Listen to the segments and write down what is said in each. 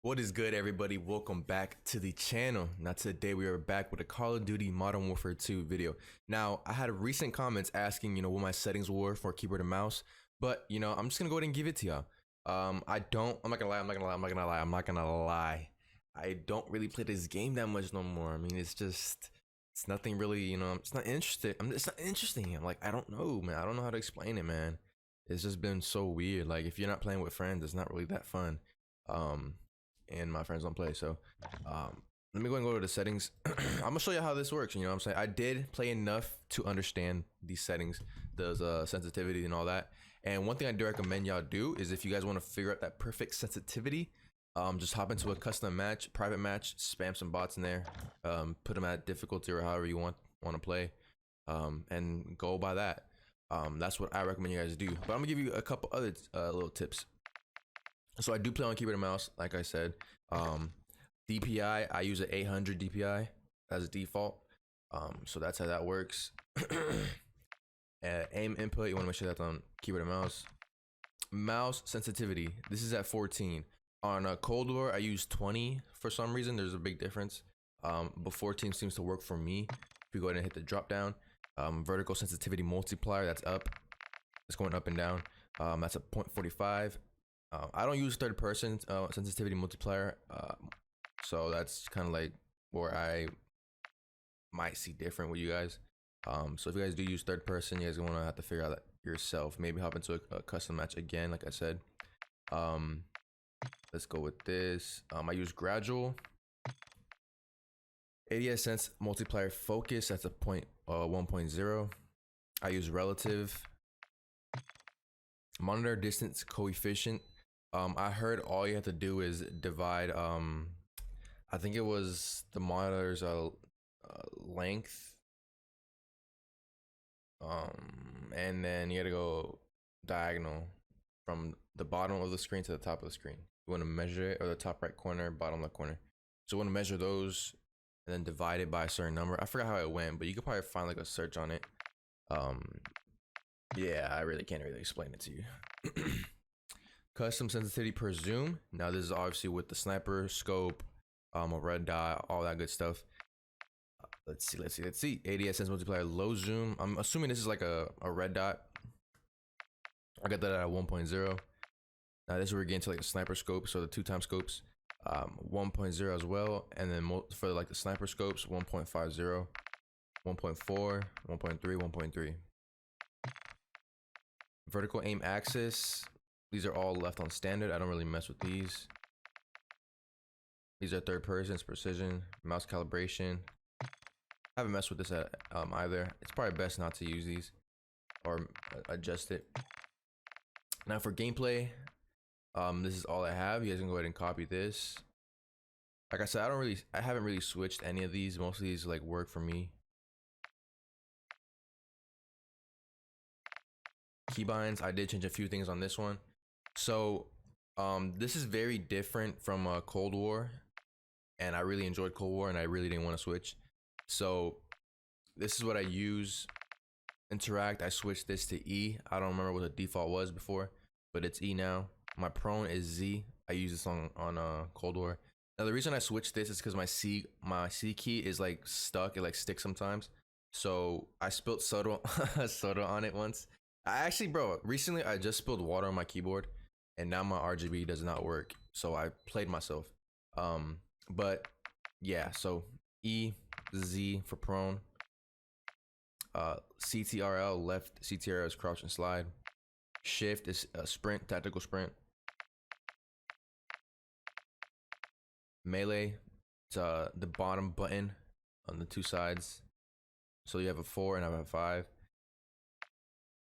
What is good, everybody? Welcome back to the channel. Now today we are back with a Call of Duty Modern Warfare 2 video. Now I had recent comments asking, what my settings were for keyboard and mouse, but I'm just gonna go ahead and give it to y'all. I'm not gonna lie. I don't really play this game that much no more. I mean, it's nothing really, it's not interesting. It's not interesting. I don't know, man. I don't know how to explain it, man. It's just been so weird. Like, if you're not playing with friends, it's not really that fun. And my friends don't play, so let me go and go to the settings. I'm gonna show you how this works. I'm saying? I did play enough to understand these settings, the sensitivity and all that. And one thing I do recommend y'all do is, if you guys want to figure out that perfect sensitivity, just hop into a custom match, private match, spam some bots in there, put them at difficulty or however you want to play, and go by that. That's what I recommend you guys do. But I'm gonna give you a couple other little tips. So I do play on keyboard and mouse, like I said. DPI, I use an 800 DPI as a default. So that's how that works. Aim input, you want to make sure that's on keyboard and mouse. Mouse sensitivity, this is at 14. On a Cold War, I use 20 for some reason. There's a big difference. But 14 seems to work for me. If you go ahead and hit the drop down, vertical sensitivity multiplier, that's up. It's going up and down. That's a 0.45. I don't use third person sensitivity multiplier, so that's kind of like where I might see different with you guys. So if you guys do use third person, you guys are gonna have to figure out that yourself. Maybe hop into a custom match again, like I said. Let's go with this. I use gradual. ADS sense multiplier focus, that's a 1.0. I use relative. Monitor distance coefficient. I heard all you have to do is divide, I think it was the monitor's length, and then you gotta go diagonal from the bottom of the screen to the top of the screen. You want to measure it, or the top right corner, bottom left corner. So you want to measure those and then divide it by a certain number. I forgot how it went, but you could probably find like a search on it. Yeah, I really can't explain it to you. Custom sensitivity per zoom. Now this is obviously with the sniper scope, a red dot, all that good stuff. Let's see. ADS sense multiplier low zoom. I'm assuming this is like a red dot. I got that at 1.0. Now this is where we're getting to like a sniper scope, so the 2x scopes, 1.0 as well, and then for like the sniper scopes, 1.50, 1.4, 1.3, 1.3. Vertical aim axis. These are all left on standard. I don't really mess with these. These are third person, it's precision, mouse calibration. I haven't messed with this either. It's probably best not to use these or adjust it. Now for gameplay, this is all I have. You guys can go ahead and copy this. Like I said, I haven't really switched any of these. Most of these like work for me. Keybinds, I did change a few things on this one. So this is very different from Cold War, and I really enjoyed Cold War and I really didn't want to switch. So this is what I use. Interact, I switched this to E. I don't remember what the default was before, but it's E now. My prone is Z. I use this on Cold War. Now the reason I switched this is because my C key is like stuck. It like sticks sometimes. So I spilled soda on it once. Recently I just spilled water on my keyboard, and now my RGB does not work. So I played myself. But yeah, so E, Z for prone. CTRL, left CTRL is crouch and slide. Shift is sprint, tactical sprint. Melee, it's the bottom button on the two sides. So you have a 4 and I have a 5.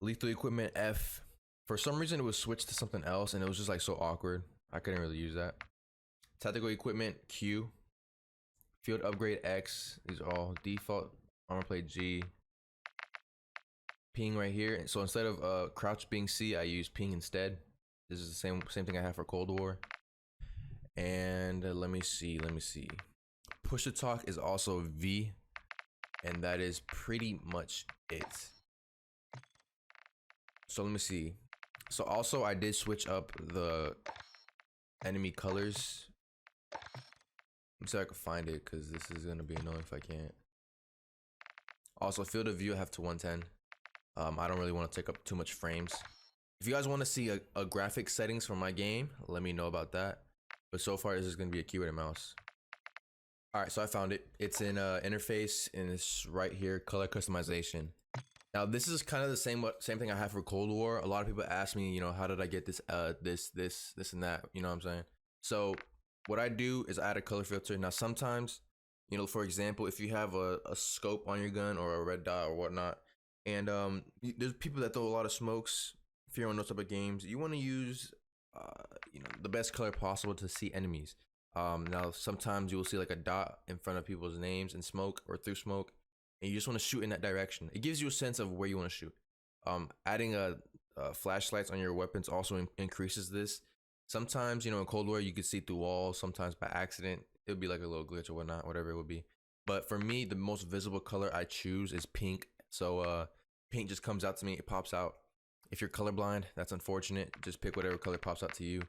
Lethal equipment, F. For some reason it was switched to something else and it was just like so awkward. I couldn't really use that. Tactical equipment, Q. Field upgrade, X. These are all default. Armor plate, G. Ping right here. So instead of crouch being C, I use ping instead. This is the same thing I have for Cold War. And let me see. Push to talk is also V, and that is pretty much it. So let me see. So also I did switch up the enemy colors Let me see if I can find it, because this is gonna be annoying if I can't. Also, field of view I have to 110. I don't really want to take up too much frames. If you guys want to see a graphic settings for my game, let me know about that. But so far, this is gonna be a keyboard and mouse. All right, so I found it. It's in interface, and it's right here, color customization. Now this is kind of the same thing I have for Cold War. A lot of people ask me, you know, how did I get this this and that, you know what I'm saying? So what I do is I add a color filter. Now sometimes, you know, for example, if you have a scope on your gun or a red dot or whatnot, and there's people that throw a lot of smokes. If you're on those type of games, you want to use you know, the best color possible to see enemies. Now sometimes you will see like a dot in front of people's names in smoke or through smoke, and you just want to shoot in that direction. It gives you a sense of where you want to shoot. Adding flashlights on your weapons also increases this. Sometimes, you know, in Cold War you could see through walls. Sometimes by accident it would be like a little glitch or whatnot, whatever it would be. But for me, the most visible color I choose is pink. So pink just comes out to me, it pops out. If you're colorblind, that's unfortunate. Just pick whatever color pops out to you.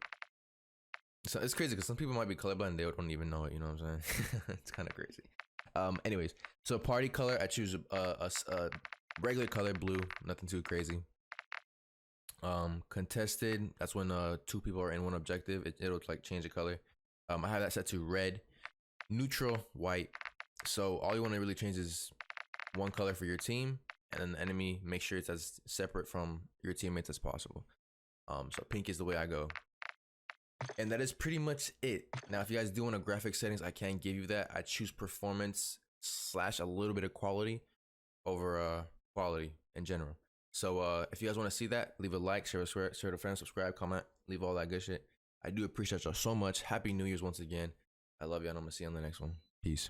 So it's crazy because some people might be colorblind and they don't even know it, you know what I'm saying? It's kind of crazy. Anyways, so party color, I choose a regular color, blue, nothing too crazy. Contested, that's when 2 people are in one objective. It'll like change the color. I have that set to red. Neutral, white. So all you want to really change is one color for your team, and then the enemy, make sure it's as separate from your teammates as possible. So pink is the way I go. And that is pretty much it. Now, if you guys do want a graphic settings, I can give you that. I choose performance / a little bit of quality over quality in general. So if you guys want to see that, leave a like, share to friends, subscribe, comment, leave all that good shit. I do appreciate y'all so much. Happy New Year's once again. I love y'all, and I'm gonna see you on the next one. Peace.